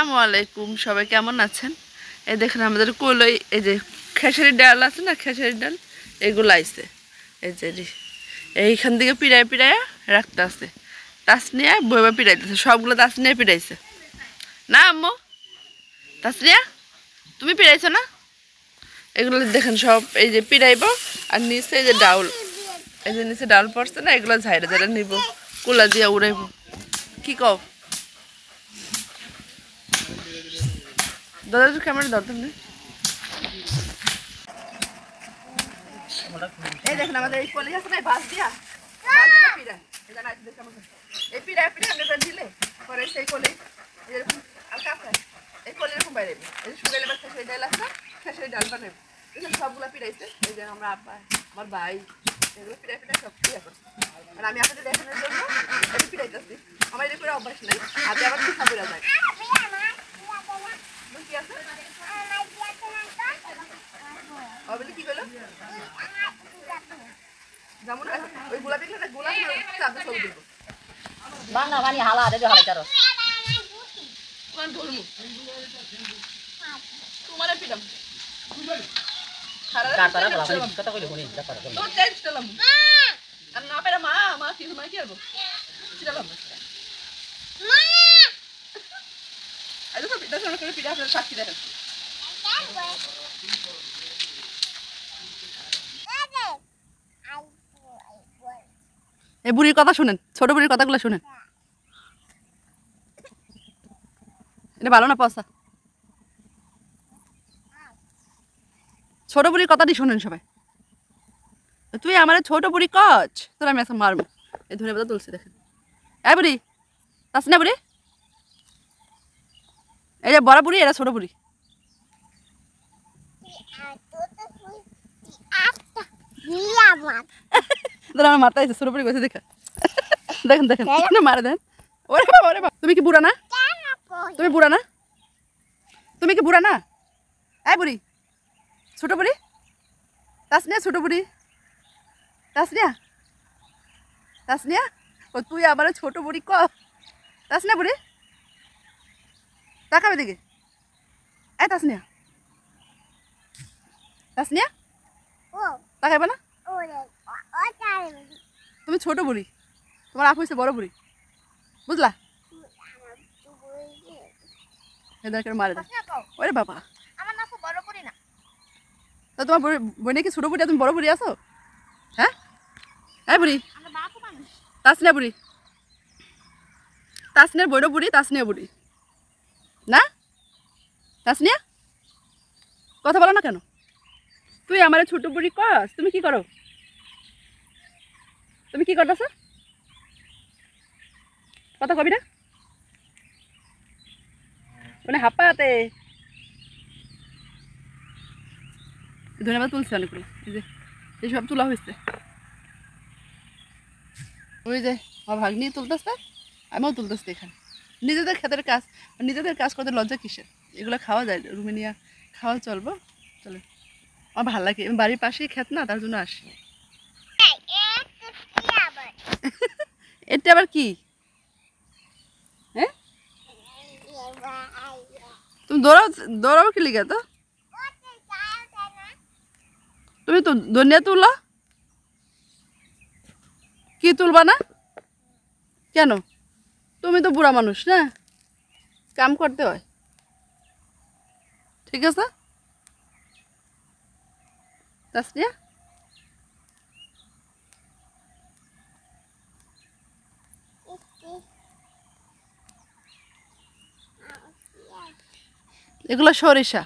আসসালামু আলাইকুম, সবাই কেমন আছেন? এই দেখেন আমাদের কলই, এই যে খেসারি ডাল আছে না, খেসারি ডাল এগুলো আইছে। এই যে এইখান থেকে পিড়ায় পিড়ায় রাখতে আছে। তাসনিয়া বইবা পিড়াইতেছে, সবগুলো তাসনিয়া পিড়াইছে না আম্মু? তাসনিয়া তুমি পিড়াইছো না? এগুলো দেখেন সব এই যে পিড়াইব। আর নিচে এই যে ডাউল, এই যে নিচে ডাউল পড়ছে না, এগুলো ঝাইড়ে ঝাইড়ে নিব, কুলা দিয়া উড়াইব। কি কও দাদা? ক্যামেরা দাও তুমি। এই দেখেন আমাদের এই কলেজ আছে না, বাস দিয়া পিড়া, এই পিড়া পিড়া আমরা দিলে পরে সেই কলেজ এরকম হালকা আছে, এই কলেজ এরকম বাইরে এই যে সুগাইলে বা খেসারি ডাল আছে না, খেসারি ডাল বানাবো। এখানে সবগুলো পিড়াইছে, এই যে আমরা আব্বা আমার ভাই এগুলো পিড়াই পিড়াই সব পিড়া করছে। আর আমি আপনাদের দেখানোর জন্য এটা পিড়াইতেছি। আমার এটা করে অভ্যাস নাই, হাতে আবার পিঠা পিড়া যায়। কি আছে কি বলো? যেমন ওই গোলাপি গোলাপি চাঁদে ছবি দেবো বাংলা পানি হালা দে হালাই চারো তোমারে পিটাম কাটারা বলা কথা কইলে শুনি কাটারা তো চেঞ্জ করলাম আর না পেরা মা মা কি মা কি করব ছিলাম মা আইলো তো পিটা করে পিটা আপনার সাক্ষী দেখেন। এই বুড়ির কথা শুনেন, ছোট বুড়ির কথাগুলো শুনেন। এটা ভালো না পয়সা? ছোট বুড়ির কথাটি শুনেন সবাই। তুই আমার ছোট বুড়ি কচ, তোর আমি এখন মারবো। এই ধরে কথা তুলছি দেখেন। এই বুড়ি আস না বুড়ি, এই যে বড় বুড়ি, এরা ছোট বুড়ি। আমার মাথা আছে ছোট বুড়ি গেছে দেখা। দেখেন দেখেন মারে দেন। ওরে বাবা ওরে বাবা, তুমি কি বুড়া না? তুমি বুড়া না? তুমি কি বুড়া না? এই বুড়ি, ছোট বুড়ি, তাসনিয়া ছোট বুড়ি, তাসনিয়া তাসনিয়া ও তুই আবার ছোট বুড়ি ক তাসনিয়া বুড়ি তাকাবে দিকে। এই তাসনিয়া তাসনিয়া তাকাবে না? তুমি ছোট বুড়ি, তোমার আপু হচ্ছে বড় বুড়ি, বুঝলা? মারে দেয়। ওরে বাবা, তা তোমার বই নাকি ছোট বুড়ি, তুমি বড় বুড়ি আছো? হ্যাঁ এই বুড়ি তাসনিয়া বুড়ি, তাসনিয়ার বড় বুড়ি, তাসনিয়া বুড়ি না? তাসনিয়া কথা বলো না কেন? তুই আমার ছোট বুড়ি কস, তুমি কি করো? তুমি কি করতেছ? কথা কবি না মানে হাপ্পাতে। ধন্যবাদ তুলছে অনেকগুলো, এই যে এইসব তোলা হয়েছে। ওই যে আমার ভাগ্নি তুলতেছে, আমিও তুলতেছি এখানে। নিজেদের ক্ষেতের কাজ, নিজেদের কাজ করতে লজ্জা কিসের? এগুলো খাওয়া যায়, রুমে নিয়ে খাওয়া চলবো চলে। আমার ভালো লাগে, বাড়ির পাশেই ক্ষেত না, তার জন্য আসি। এটা আবার কি? হ্যাঁ তুমি দৌড়াও, দৌড়াও কি লিখে? তো তুমি তো ধনিয়া তুলো, কি তুলবা না কেন? তুমি তো বুড়া মানুষ না, কাম করতে হয়, ঠিক আছে? তাসনিয়া এগুলো সরিষা,